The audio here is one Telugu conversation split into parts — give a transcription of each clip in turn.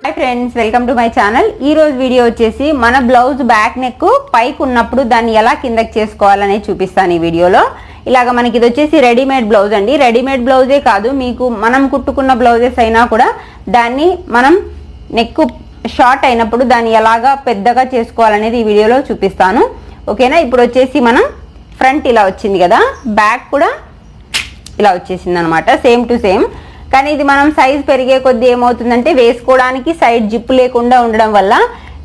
Hi friends, welcome to my channel. ఈ రోజు వీడియో వచ్చేసి మన బ్లౌజ్ బ్యాక్ నెక్ పైకి ఉన్నప్పుడు దాన్ని ఎలా కిందకి చేసుకోవాలని చూపిస్తాను ఈ వీడియోలో। ఇలాగ మనకి ఇది వచ్చేసి రెడీమేడ్ బ్లౌజ్ అండి। రెడీమేడ్ బ్లౌజే కాదు, మీకు మనం కుట్టుకున్న బ్లౌజెస్ అయినా కూడా దాన్ని మనం నెక్ షార్ట్ అయినప్పుడు దాన్ని ఎలాగా పెద్దగా చేసుకోవాలనేది ఈ వీడియోలో చూపిస్తాను, ఓకేనా। ఇప్పుడు వచ్చేసి మనం ఫ్రంట్ ఇలా వచ్చింది కదా, బ్యాక్ కూడా ఇలా వచ్చేసింది అన్నమాట, సేమ్ టు సేమ్। కానీ ఇది మనం సైజ్ పెరిగే కొద్దీ ఏమవుతుందంటే వేసుకోవడానికి సైడ్ జిప్ లేకుండా ఉండడం వల్ల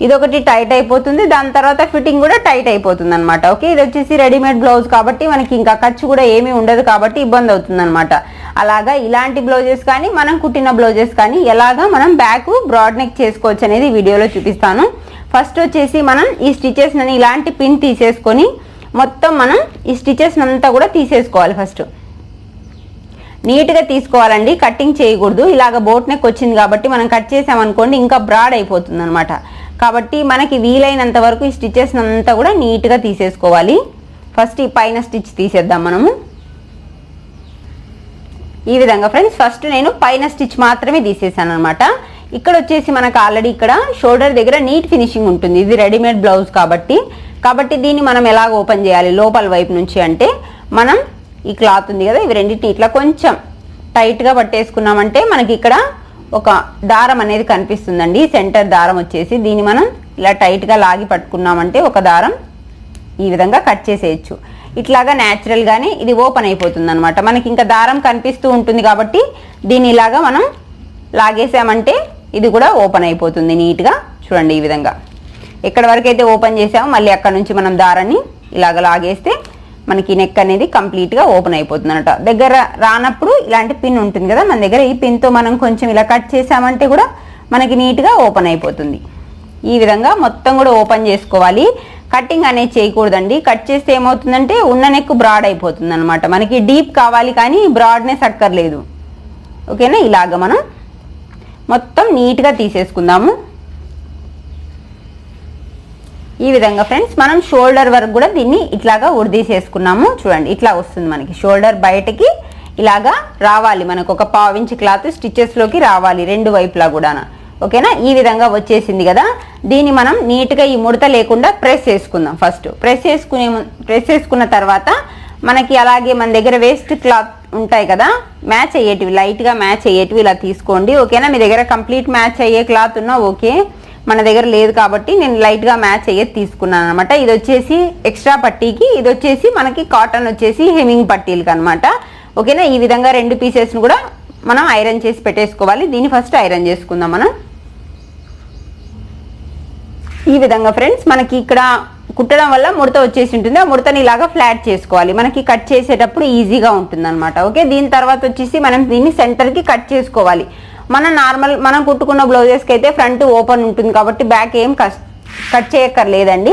ఇదొకటి టైట్ అయిపోతుంది, దాని తర్వాత ఫిట్టింగ్ కూడా టైట్ అయిపోతుంది అనమాట, ఓకే। ఇది వచ్చేసి రెడీమేడ్ బ్లౌజ్ కాబట్టి మనకి ఇంకా ఖర్చు కూడా ఏమీ ఉండదు కాబట్టి ఇబ్బంది అవుతుంది అనమాట। అలాగా ఇలాంటి బ్లౌజెస్ కానీ మనం కుట్టిన బ్లౌజెస్ కానీ ఎలాగా మనం బ్యాక్ బ్రాడ్ నెక్ చేసుకోవచ్చు అనేది వీడియోలో చూపిస్తాను। ఫస్ట్ వచ్చేసి మనం ఈ స్టిచెస్ ని ఇలాంటి పిన్ తీసేసుకొని మొత్తం మనం ఈ స్టిచెస్ అంతా కూడా తీసేసుకోవాలి। ఫస్ట్ నీట్ గా తీసుకోవాలండి, కట్టింగ్ చేయకూడదు। ఇలాగ బోట్ నెక్ వచ్చింది కాబట్టి మనం కట్ చేసామనుకోండి ఇంకా బ్రాడ్ అయిపోతుంది అనమాట, కాబట్టి మనకి వీలైనంత వరకు ఈ స్టిచెస్ అంతా కూడా నీట్ గా తీసేసుకోవాలి। ఫస్ట్ ఈ పైన స్టిచ్ తీసేద్దాం మనము ఈ విధంగా ఫ్రెండ్స్। ఫస్ట్ నేను పైన స్టిచ్ మాత్రమే తీసేసాను అనమాట। ఇక్కడ వచ్చేసి మనకు ఆల్రెడీ ఇక్కడ షోల్డర్ దగ్గర నీట్ ఫినిషింగ్ ఉంటుంది, ఇది రెడీమేడ్ బ్లౌజ్ కాబట్టి దీన్ని మనం ఎలాగ ఓపెన్ చేయాలి లోపల వైపు నుంచి అంటే మనం ఈ క్లాత్ ఉంది కదా, ఇవి రెండింటిని ఇట్లా కొంచెం టైట్ గా పట్టేసుకున్నామంటే మనకి ఇక్కడ ఒక దారం అనేది కనిపిస్తుందండి, సెంటర్ దారం వచ్చేసి దీన్ని మనం ఇలా టైట్ గా లాగి పట్టుకున్నామంటే ఒక దారం ఈ విధంగా కట్ చేసేయచ్చు। ఇట్లాగా న్యాచురల్ గానే ఇది ఓపెన్ అయిపోతుంది అనమాట, మనకి ఇంకా దారం కనిపిస్తూ ఉంటుంది కాబట్టి దీన్ని ఇలాగా మనం లాగేసామంటే ఇది కూడా ఓపెన్ అయిపోతుంది నీట్ గా। చూడండి ఈ విధంగా ఎక్కడ వరకు అయితే ఓపెన్ చేసామో మళ్ళీ అక్కడ నుంచి మనం దారాన్ని ఇలాగ లాగేస్తే మనకి నెక్ అనేది కంప్లీట్ గా ఓపెన్ అయిపోతుంది అన్నమాట। దగ్గర రానప్పుడు ఇలాంటి పిన్ ఉంటుంది కదా మన దగ్గర, ఈ పిన్ తో మనం కొంచెం ఇలా కట్ చేసామంటే కూడా మనకి నీట్ గా ఓపెన్ అయిపోతుంది। ఈ విధంగా మొత్తం కూడా ఓపెన్ చేసుకోవాలి, కట్టింగ్ అనేది చేయకూడదండి। కట్ చేస్తే ఏమవుతుందంటే ఉన్న నెక్ బ్రాడ్ అయిపోతుంది అనమాట, మనకి డీప్ కావాలి కానీ బ్రాడ్నెస్ అక్కర్లేదు, ఓకేనా। ఇలాగ మనం మొత్తం నీట్ గా తీసేసుకుందాము ఈ విధంగా ఫ్రెండ్స్। మనం షోల్డర్ వరకు కూడా దీన్ని ఇట్లాగా ఉడిదీసేసుకున్నాము, చూడండి ఇట్లా వస్తుంది మనకి షోల్డర్ బయటకి ఇలాగా రావాలి, మనకు ఒక 1/2 ఇంచ్ క్లాత్ స్టిచెస్ లోకి రావాలి రెండు వైపులా కూడా, ఓకేనా। ఈ విధంగా వచ్చేసింది కదా, దీన్ని మనం నీట్ గా ఈ ముడత లేకుండా ప్రెస్ చేసుకుందాం। ఫస్ట్ ప్రెస్ చేసుకున్న తర్వాత మనకి అలాగే మన దగ్గర వేస్ట్ క్లాత్ ఉంటాయి కదా, మ్యాచ్ అయ్యేటివి లైట్ గా మ్యాచ్ అయ్యేటివి ఇలా తీసుకోండి, ఓకేనా। మీ దగ్గర కంప్లీట్ మ్యాచ్ అయ్యే క్లాత్ ఉన్నా ఓకే, మన దగ్గర లేదు కాబట్టి నేను లైట్ గా మ్యాచ్ అయ్యేది తీసుకున్నాను అనమాట। ఇది వచ్చేసి ఎక్స్ట్రా పట్టీకి, ఇది వచ్చేసి మనకి కాటన్ వచ్చేసి హెమింగ్ పట్టీలకి అనమాట, ఓకేనా। ఈ విధంగా రెండు పీసెస్ ను కూడా మనం ఐరన్ చేసి పెట్టేసుకోవాలి। దీన్ని ఫస్ట్ ఐరన్ చేసుకుందాం మనం ఈ విధంగా ఫ్రెండ్స్। మనకి ఇక్కడ కుట్టడం వల్ల ముడత వచ్చేసి ఉంటుంది, ఆ ముడతని ఇలాగా ఫ్లాట్ చేసుకోవాలి, మనకి కట్ చేసేటప్పుడు ఈజీగా ఉంటుంది అనమాట, ఓకే। దీని తర్వాత వచ్చేసి మనం దీన్ని సెంటర్ కి కట్ చేసుకోవాలి। మనం కుట్టుకున్న బ్లౌజెస్కి అయితే ఫ్రంట్ ఓపెన్ ఉంటుంది కాబట్టి బ్యాక్ ఏం కట్ చేయక్కర్లేదండి,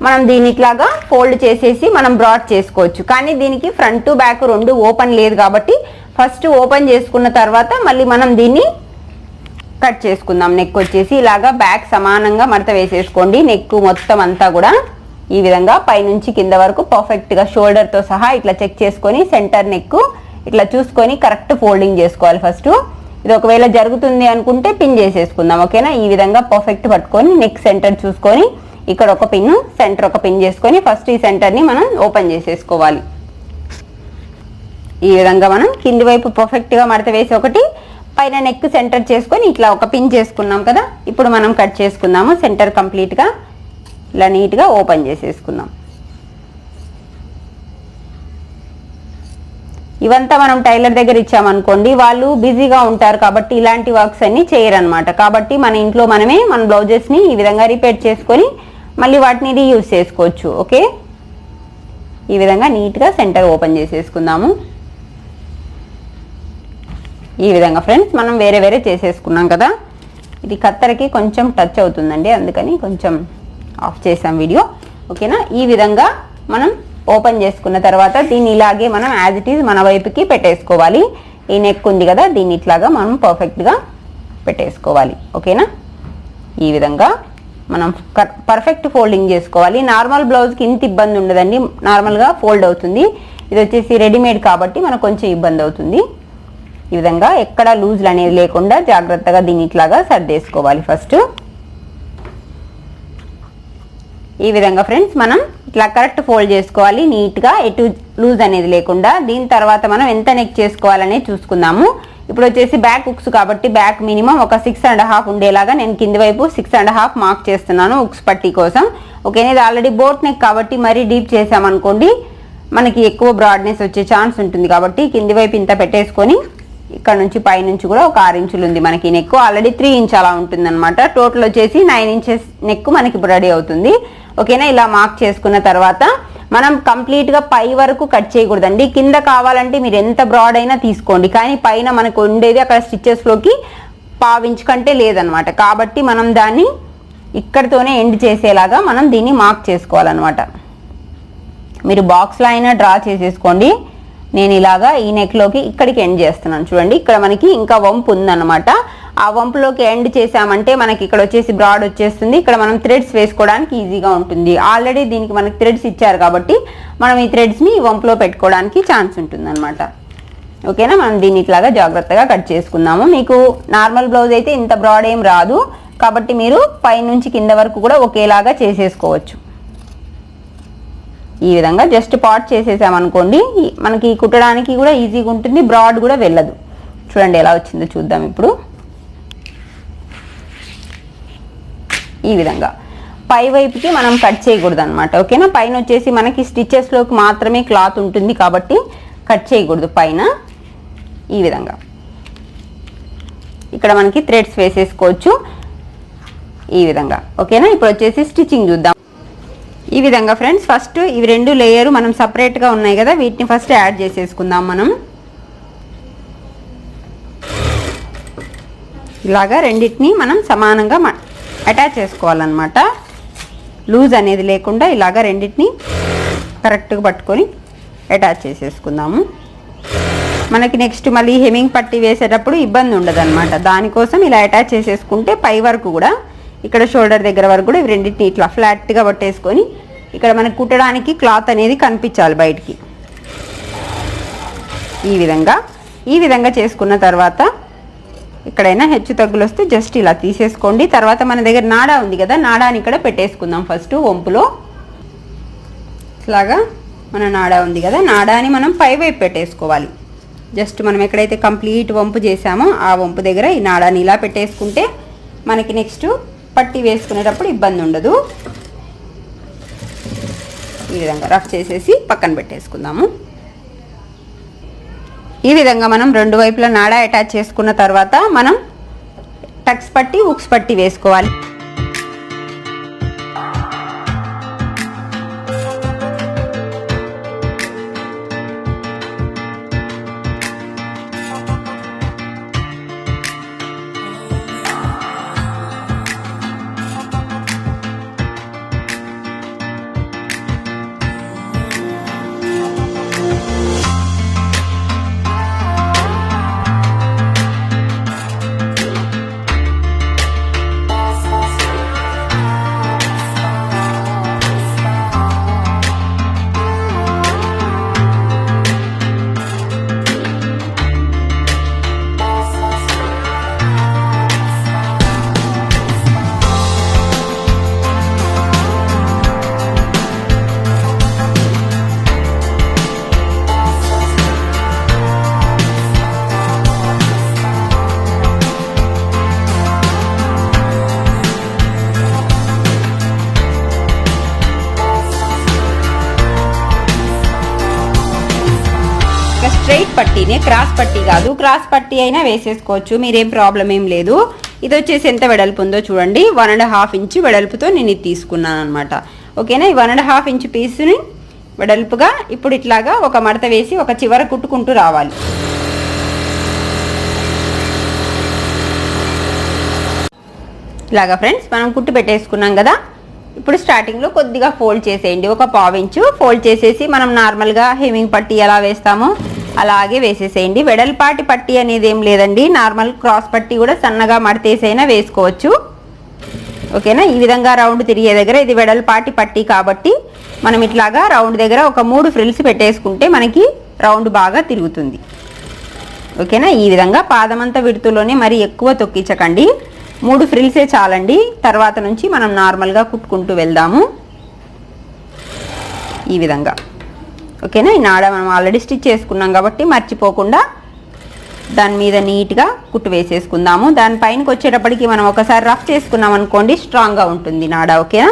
మనం దీన్ని ఇట్లాగా ఫోల్డ్ చేసేసి మనం బ్రాడ్ చేసుకోవచ్చు। కానీ దీనికి ఫ్రంట్ బ్యాక్ రెండు ఓపెన్ లేదు కాబట్టి ఫస్ట్ ఓపెన్ చేసుకున్న తర్వాత మళ్ళీ మనం దీన్ని కట్ చేసుకుందాం। నెక్ వచ్చేసి ఇలాగా బ్యాక్ సమానంగా మడత వేసేసుకోండి, నెక్ మొత్తం అంతా కూడా ఈ విధంగా పైనుంచి కింద వరకు పర్ఫెక్ట్ గా షోల్డర్ తో సహా ఇట్లా చెక్ చేసుకొని సెంటర్ నెక్ ఇట్లా చూసుకొని కరెక్ట్ ఫోల్డింగ్ చేసుకోవాలి ఫస్ట్। ఇది ఒకవేళ జరుగుతుంది అనుకుంటే పిన్ చేసేసుకుందాం, ఓకేనా। ఈ విధంగా పర్ఫెక్ట్ పట్టుకొని నెక్ సెంటర్ చూసుకొని ఇక్కడ ఒక పిన్ సెంటర్ ఒక పిన్ చేసుకొని ఫస్ట్ ఈ సెంటర్ ని మనం ఓపెన్ చేసేసుకోవాలి। ఈ విధంగా మనం కింది వైపు పర్ఫెక్ట్ గా మడత వేసి ఒకటి పైన నెక్ సెంటర్ చేసుకొని ఇట్లా ఒక పిన్ చేసుకున్నాం కదా, ఇప్పుడు మనం కట్ చేసుకుందాము। సెంటర్ కంప్లీట్ గా ఇలా నీట్ గా ఓపెన్ చేసేసుకుందాం। ఇవంతా మనం టైలర్ దగ్గర ఇచ్చామనుకోండి వాళ్ళు బిజీగా ఉంటారు కాబట్టి ఇలాంటి వర్క్స్ అన్ని చేయరనమాట, కాబట్టి మన ఇంట్లో మనమే మన బ్లౌజెస్ ని ఈ విధంగా రిపేర్ చేసుకొని మళ్ళీ వాటిని రీయూజ్ చేసుకోవచ్చు, ఓకే। ఈ విధంగా నీట్ గా సెంటర్ ఓపెన్ చేసేసుకుందాము ఈ విధంగా ఫ్రెండ్స్। మనం వేరే వేరే చేసేసుకున్నాం కదా, ఇది కత్తెరకి కొంచెం టచ్ అవుతుందండి అందుకని కొంచెం ఆఫ్ చేసాం వీడియో, ఓకేనా। ఈ విధంగా మనం ఓపెన్ చేసుకున్న తర్వాత దీన్ని ఇలాగే మనం యాజ్ ఇట్ ఈజ్ మన వైపుకి పెట్టేసుకోవాలి। ఈ నెక్ ఉంది కదా దీన్ని ఇట్లాగా మనం పర్ఫెక్ట్ గా పెట్టేసుకోవాలి, ఓకేనా। ఈ విధంగా మనం పర్ఫెక్ట్ ఫోల్డింగ్ చేసుకోవాలి। నార్మల్ బ్లౌజ్ కి ఇంత ఇబ్బంది ఉండదండి, నార్మల్ గా ఫోల్డ్ అవుతుంది, ఇది వచ్చేసి రెడీమేడ్ కాబట్టి మనకు కొంచెం ఇబ్బంది అవుతుంది। ఈ విధంగా ఎక్కడ లూజ్లు అనేది లేకుండా జాగ్రత్తగా దీన్ని ఇట్లాగా సర్దేసుకోవాలి ఫస్ట్. ఈ విధంగా ఫ్రెండ్స్ మనం ఇట్లా కరెక్ట్ ఫోల్డ్ చేసుకోవాలి నీట్గా, ఎటు లూజ్ అనేది లేకుండా. దీని తర్వాత మనం ఎంత నెక్ చేసుకోవాలనే చూసుకుందాము. ఇప్పుడు వచ్చేసి బ్యాక్ ఉక్స్ కాబట్టి బ్యాక్ మినిమం ఒక 6.5 ఉండేలాగా నేను కింది వైపు 6.5 మార్క్ చేస్తున్నాను ఉక్స్ పట్టీ కోసం. ఓకేనా, ఇది ఆల్రెడీ బోట్ నెక్ కాబట్టి మరీ డీప్ చేసామనుకోండి మనకి ఎక్కువ బ్రాడ్నెస్ వచ్చే ఛాన్స్ ఉంటుంది. కాబట్టి కింది వైపు ఇంత పెట్టేసుకొని ఇక్కడ నుంచి పై నుంచి కూడా ఒక 6 ఇంచులు ఉంది మనకి నెక్. ఆల్రెడీ 3 ఇంచ్ అలా ఉంటుంది అనమాట. టోటల్ వచ్చేసి 9 ఇంచెస్ నెక్ మనకి ఇప్పుడు రెడీ అవుతుంది. ఓకేనా, ఇలా మార్క్ చేసుకున్న తర్వాత మనం కంప్లీట్గా పై వరకు కట్ చేయకూడదండి. కింద కావాలంటే మీరు ఎంత బ్రాడ్ అయినా తీసుకోండి, కానీ పైన మనకు ఉండేది అక్కడ స్టిచ్చెస్లోకి 1/2 ఇంచ్ కంటే లేదనమాట. కాబట్టి మనం దాన్ని ఇక్కడితోనే ఎండ్ చేసేలాగా మనం దీన్ని మార్క్ చేసుకోవాలన్నమాట. మీరు బాక్స్లో అయినా డ్రా చేసేసుకోండి. నేను ఇలాగా ఈ నెక్లోకి ఇక్కడికి ఎండ్ చేస్తున్నాను. చూడండి, ఇక్కడ మనకి ఇంకా వంపు ఉందన్నమాట. ఆ వంపులోకి ఎండ్ చేసామంటే మనకి ఇక్కడ వచ్చేసి బ్రాడ్ వచ్చేస్తుంది. ఇక్కడ మనం థ్రెడ్స్ వేసుకోవడానికి ఈజీగా ఉంటుంది. ఆల్రెడీ దీనికి మనకి థ్రెడ్స్ ఇచ్చారు కాబట్టి మనం ఈ థ్రెడ్స్ని ఈ వంపులో పెట్టుకోవడానికి ఛాన్స్ ఉంటుంది అనమాట. ఓకేనా, మనం దీన్ని ఇట్లాగా జాగ్రత్తగా కట్ చేసుకుందాము. మీకు నార్మల్ బ్లౌజ్ అయితే ఇంత బ్రాడ్ ఏం రాదు కాబట్టి మీరు పైనుంచి కింద వరకు కూడా ఒకేలాగా చేసేసుకోవచ్చు. ఈ విధంగా జస్ట్ పాట్ చేసేసామనుకోండి మనకి కుట్టడానికి కూడా ఈజీగా ఉంటుంది, బ్రాడ్ కూడా వెళ్ళదు. చూడండి ఎలా వచ్చిందో చూద్దాం ఇప్పుడు. ఈ విధంగా పై వైపుకి మనం కట్ చేయకూడదు అనమాట. ఓకేనా, పైన వచ్చేసి మనకి స్టిచెస్లోకి మాత్రమే క్లాత్ ఉంటుంది కాబట్టి కట్ చేయకూడదు పైన. ఈ విధంగా ఇక్కడ మనకి థ్రెడ్స్ వేసేసుకోవచ్చు ఈ విధంగా. ఓకేనా, ఇప్పుడు వచ్చేసి స్టిచ్చింగ్ చూద్దాం. ఈ విధంగా ఫ్రెండ్స్ ఫస్ట్ ఇవి 2 లేయర్ మనం సపరేట్గా ఉన్నాయి కదా, వీటిని ఫస్ట్ యాడ్ చేసేసుకుందాం. మనం ఇలాగా రెండింటిని మనం సమానంగా అటాచ్ చేసుకోవాలన్నమాట. లూజ్ అనేది లేకుండా ఇలాగా రెండింటిని కరెక్ట్గా పట్టుకొని అటాచ్ చేసేసుకుందాము. మనకి నెక్స్ట్ మళ్ళీ హెమ్మింగ్ పట్టీ వేసేటప్పుడు ఇబ్బంది ఉండదు అనమాట. దానికోసం ఇలా అటాచ్ చేసేసుకుంటే పై వరకు కూడా ఇక్కడ షోల్డర్ దగ్గర వరకు కూడా ఇవి రెండింటిని ఇట్లా ఫ్లాట్గా పట్టేసుకొని ఇక్కడ మనకి కుట్టడానికి క్లాత్ అనేది కనిపించాలి బయటికి. ఈ విధంగా చేసుకున్న తర్వాత ఇక్కడైనా హెచ్చు తగ్గులు వస్తే జస్ట్ ఇలా తీసేసుకోండి. తర్వాత మన దగ్గర నాడా ఉంది కదా, నాడాని ఇక్కడ పెట్టేసుకుందాం ఫస్ట్ వంపులో. ఇలాగా మన నాడా ఉంది కదా, నాడాని మనం పై వైపు పెట్టేసుకోవాలి. జస్ట్ మనం ఎక్కడైతే కంప్లీట్ వంపు చేసామో ఆ వంపు దగ్గర ఈ నాడాని ఇలా పెట్టేసుకుంటే మనకి నెక్స్ట్ పట్టి వేసుకునేటప్పుడు ఇబ్బంది ఉండదు. ఈ విధంగా రఫ్ చేసేసి పక్కన పెట్టేసుకుందాము. ఈ విధంగా మనం 2 వైపులా నాడా అటాచ్ చేసుకున్న తర్వాత మనం టక్స్ పట్టి ఉక్స్ పట్టి వేసుకోవాలి. స్ట్రైట్ పట్టీనే, క్రాస్ పట్టీ కాదు. క్రాస్ పట్టీ అయినా వేసేసుకోవచ్చు, మీరేం ప్రాబ్లం ఏం లేదు. ఇది వచ్చేసి ఎంత వెడల్పు ఉందో చూడండి, 1.5 ఇంచ్ వెడల్పుతో నేను ఇది తీసుకున్నాను అనమాట. ఓకేనా, ఈ 1.5 ఇంచ్ పీస్ని వెడల్పుగా ఇప్పుడు ఇట్లాగా ఒక మడత వేసి ఒక చివర కుట్టుకుంటూ రావాలి. ఇలాగా ఫ్రెండ్స్ మనం కుట్టు పెట్టేసుకున్నాం కదా. ఇప్పుడు స్టార్టింగ్లో కొద్దిగా ఫోల్డ్ చేసేయండి, ఒక 1/2 ఇంచు ఫోల్డ్ చేసేసి మనం నార్మల్గా హెమ్మింగ్ పట్టీ ఎలా వేస్తామో అలాగే వేసేసేయండి. వెడల్పాటి పట్టీ అనేది ఏం లేదండి, నార్మల్ క్రాస్ పట్టీ కూడా సన్నగా మడతేసైనా వేసుకోవచ్చు. ఓకేనా, ఈ విధంగా రౌండ్ తిరిగే దగ్గర ఇది వెడల్పాటి పట్టీ కాబట్టి మనం ఇట్లాగా రౌండ్ దగ్గర ఒక 3 ఫ్రిల్స్ పెట్టేసుకుంటే మనకి రౌండ్ బాగా తిరుగుతుంది. ఓకేనా. ఈ విధంగా పాదమంతా విడుతులోనే మరి ఎక్కువ తొక్కించకండి, 3 ఫ్రిల్సే చాలండి. తర్వాత నుంచి మనం నార్మల్గా కుట్టుకుంటూ వెళ్దాము ఈ విధంగా. ఓకేనా. ఈ నాడ మనం ఆల్రెడీ స్టిచ్ చేసుకున్నాం కాబట్టి మర్చిపోకుండా దాని మీద నీట్గా కుట్టు వేసేసుకుందాము. దానిపైనకి వచ్చేటప్పటికి మనం ఒకసారి రఫ్ చేసుకున్నాం అనుకోండి, స్ట్రాంగ్గా ఉంటుంది నాడ. ఓకేనా.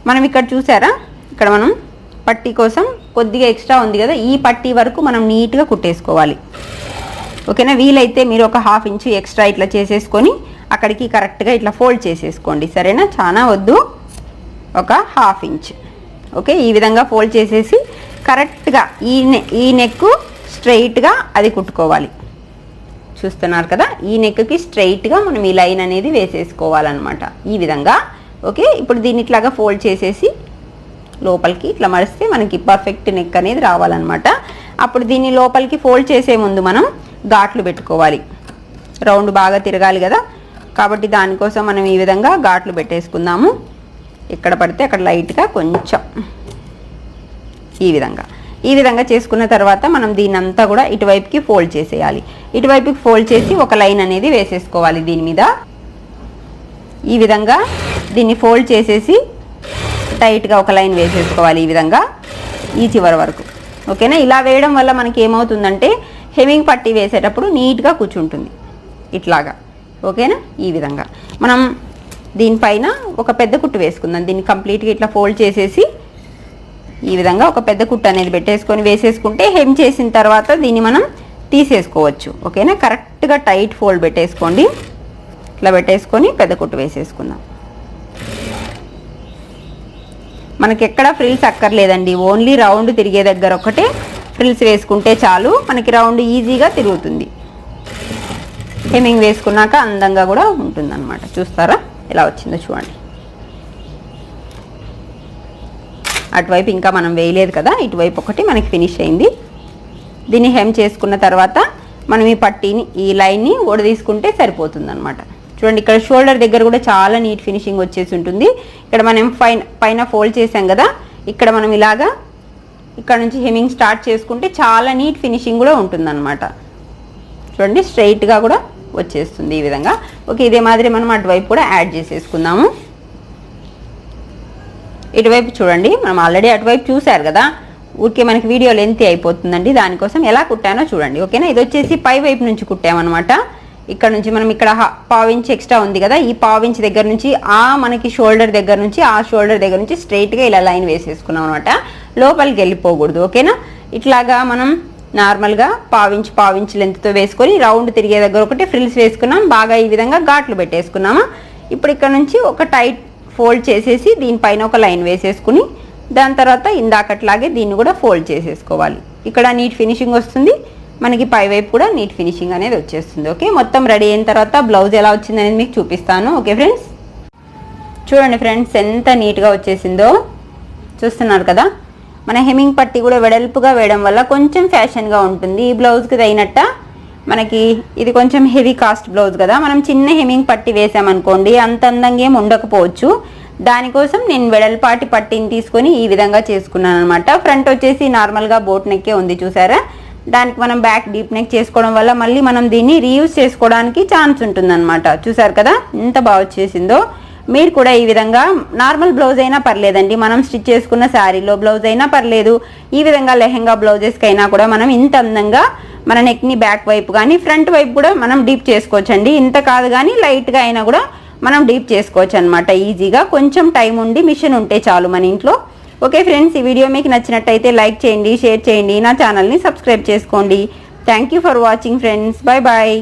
మనం ఇక్కడ చూసారా, ఇక్కడ మనం పట్టీ కోసం కొద్దిగా ఎక్స్ట్రా ఉంది కదా, ఈ పట్టీ వరకు మనం నీట్గా కుట్టేసుకోవాలి. ఓకేనా. వీలైతే మీరు ఒక 1/2 ఇంచు ఎక్స్ట్రా ఇట్లా చేసేసుకొని అక్కడికి కరెక్ట్గా ఇట్లా ఫోల్డ్ చేసేసుకోండి, సరేనా. చాలా వద్దు, ఒక 1/2 ఇంచ్. ఓకే. ఈ విధంగా ఫోల్డ్ చేసేసి కరెక్ట్గా ఈ నెక్ స్ట్రైట్గా అది కుట్టుకోవాలి. చూస్తున్నారు కదా, ఈ నెక్కి స్ట్రైట్గా మనం ఈ లైన్ అనేది వేసేసుకోవాలన్నమాట ఈ విధంగా. ఓకే. ఇప్పుడు దీన్ని ఇట్లాగా ఫోల్డ్ చేసేసి లోపలికి ఇట్లా మరిస్తే మనకి పర్ఫెక్ట్ నెక్ అనేది రావాలన్నమాట. అప్పుడు దీన్ని లోపలికి ఫోల్డ్ చేసే ముందు మనం ఘాట్లు పెట్టుకోవాలి. రౌండ్ బాగా తిరగాలి కదా, కాబట్టి దానికోసం మనం ఈ విధంగా ఘాట్లు పెట్టేసుకుందాము. ఎక్కడ పడితే అక్కడ లైట్గా కొంచెం ఈ విధంగా చేసుకున్న తర్వాత మనం దీన్నంతా కూడా ఇటువైపుకి ఫోల్డ్ చేసేయాలి. ఇటువైపుకి ఫోల్డ్ చేసి ఒక లైన్ అనేది వేసేసుకోవాలి దీని మీద. ఈ విధంగా దీన్ని ఫోల్డ్ చేసేసి టైట్గా ఒక లైన్ వేసేసుకోవాలి ఈ విధంగా ఈ చివరి వరకు. ఓకేనా. ఇలా వేయడం వల్ల మనకి ఏమవుతుందంటే హెమింగ్ పట్టీ వేసేటప్పుడు నీట్గా కూర్చుంటుంది ఇట్లాగా. ఓకేనా. ఈ విధంగా మనం దీనిపైన ఒక పెద్ద కుట్టు వేసుకుందాం. దీన్ని కంప్లీట్గా ఇట్లా ఫోల్డ్ చేసేసి ఈ విధంగా ఒక పెద్ద కుట్టు అనేది పెట్టేసుకొని వేసేసుకుంటే హెమ్ చేసిన తర్వాత దీన్ని మనం తీసేసుకోవచ్చు. ఓకేనా. కరెక్ట్గా టైట్ ఫోల్డ్ పెట్టేసుకోండి, ఇట్లా పెట్టేసుకొని పెద్ద కుట్టు వేసేసుకుందాం. మనకి ఎక్కడ ఫ్రిల్స్ అక్కర్లేదండి, ఓన్లీ రౌండ్ తిరిగే దగ్గర ఒకటే ఫ్రిల్స్ వేసుకుంటే చాలు, మనకి రౌండ్ ఈజీగా తిరుగుతుంది. హెమ్మింగ్ వేసుకున్నాక అందంగా కూడా ఉంటుందన్నమాట. చూస్తారా ఎలా వచ్చిందో చూడండి. అటువైపు ఇంకా మనం వేయలేదు కదా, ఇటువైపు ఒకటి మనకి ఫినిష్ అయింది. దీన్ని హెమ్ చేసుకున్న తర్వాత మనం ఈ పట్టీని ఈ లైన్ని తీసుకుంటే సరిపోతుందన్నమాట. చూడండి, ఇక్కడ షోల్డర్ దగ్గర కూడా చాలా నీట్ ఫినిషింగ్ వచ్చేసి ఉంటుంది. ఇక్కడ మనం పైన ఫోల్డ్ చేసాం కదా, ఇక్కడ మనం ఇలాగా ఇక్కడ నుంచి హెమ్మింగ్ స్టార్ట్ చేసుకుంటే చాలా నీట్ ఫినిషింగ్ కూడా ఉంటుందన్నమాట. చూడండి, స్ట్రైట్గా కూడా వచ్చేస్తుంది ఈ విధంగా. ఓకే, ఇదే మాదిరి మనం అటువైపు కూడా యాడ్ చేసేసుకుందాము. ఇటువైపు చూడండి, మనం ఆల్రెడీ అటువైపు చూసారు కదా, ఊరికే మనకి వీడియో లెంత్ అయిపోతుందండి. దానికోసం ఎలా కుట్టానో చూడండి. ఓకేనా, ఇది వచ్చేసి పై వైపు నుంచి కుట్టామన్నమాట. ఇక్కడ నుంచి మనం ఇక్కడ 1/2 ఇంచ్ ఎక్స్ట్రా ఉంది కదా, ఈ 1/2 ఇంచ్ దగ్గర నుంచి మనకి షోల్డర్ దగ్గర నుంచి షోల్డర్ దగ్గర నుంచి స్ట్రైట్గా ఇలా లైన్ వేసేసుకున్నాం అనమాట. లోపలికి వెళ్ళిపోకూడదు. ఓకేనా, ఇట్లాగా మనం నార్మల్గా 1/2 ఇంచ్ లెంత్తో వేసుకొని రౌండ్ తిరిగే దగ్గర ఒకటి ఫ్రిల్స్ వేసుకున్నాం. బాగా ఈ విధంగా ఘాట్లు పెట్టేసుకున్నామా. ఇప్పుడు ఇక్కడ నుంచి ఒక టైట్ ఫోల్డ్ చేసేసి దీనిపైన ఒక లైన్ వేసేసుకుని దాని తర్వాత ఇందాకట్లాగే దీన్ని కూడా ఫోల్డ్ చేసేసుకోవాలి. ఇక్కడ నీట్ ఫినిషింగ్ వస్తుంది మనకి, పై వైపు కూడా నీట్ ఫినిషింగ్ అనేది వచ్చేస్తుంది. ఓకే, మొత్తం రెడీ అయిన తర్వాత బ్లౌజ్ ఎలా వచ్చింది అనేది మీకు చూపిస్తాను. ఓకే ఫ్రెండ్స్, చూడండి ఫ్రెండ్స్ ఎంత నీట్గా వచ్చేసిందో చూస్తున్నారు కదా. మన హెమ్మింగ్ పట్టీ కూడా వెడల్పుగా వేయడం వల్ల కొంచెం ఫ్యాషన్గా ఉంటుంది. ఈ బ్లౌజ్కి తగినట్ట మనకి ఇది కొంచెం హెవీ కాస్ట్ బ్లౌజ్ కదా, మనం చిన్న హెమ్మింగ్ పట్టీ వేసామనుకోండి అంత అందంగా ఏం ఉండకపోవచ్చు. దానికోసం నేను వెడల్పాటి పట్టీని తీసుకొని ఈ విధంగా చేసుకున్నాను అనమాట. ఫ్రంట్ వచ్చేసి నార్మల్గా బోట్ నెక్కే ఉంది చూసారా. దానికి మనం బ్యాక్ డీప్ నెక్ చేసుకోవడం వల్ల మళ్ళీ మనం దీన్ని రీయూజ్ చేసుకోవడానికి ఛాన్స్ ఉంటుందన్నమాట. చూసారు కదా ఎంత బాగా వచ్చేసిందో. మీరు కూడా ఈ విధంగా నార్మల్ బ్లౌజ్ అయినా పర్లేదండి, మనం స్టిచ్ చేసుకున్న శారీలో బ్లౌజ్ అయినా పర్లేదు, ఈ విధంగా లెహెంగా బ్లౌజెస్కి అయినా కూడా మనం ఇంత అందంగా మన నెక్ని బ్యాక్ వైపు కానీ ఫ్రంట్ వైపు కూడా మనం డీప్ చేసుకోవచ్చండి. ఇంత కాదు కానీ లైట్గా అయినా కూడా మనం డీప్ చేసుకోవచ్చు అనమాట ఈజీగా. కొంచెం టైం ఉండి మిషన్ ఉంటే చాలు మన ఇంట్లో. ఓకే ఫ్రెండ్స్, ఈ వీడియో మీకు నచ్చినట్టయితే లైక్ చేయండి, షేర్ చేయండి, నా ఛానల్ని సబ్స్క్రైబ్ చేసుకోండి. Thank you for watching friends. Bye bye.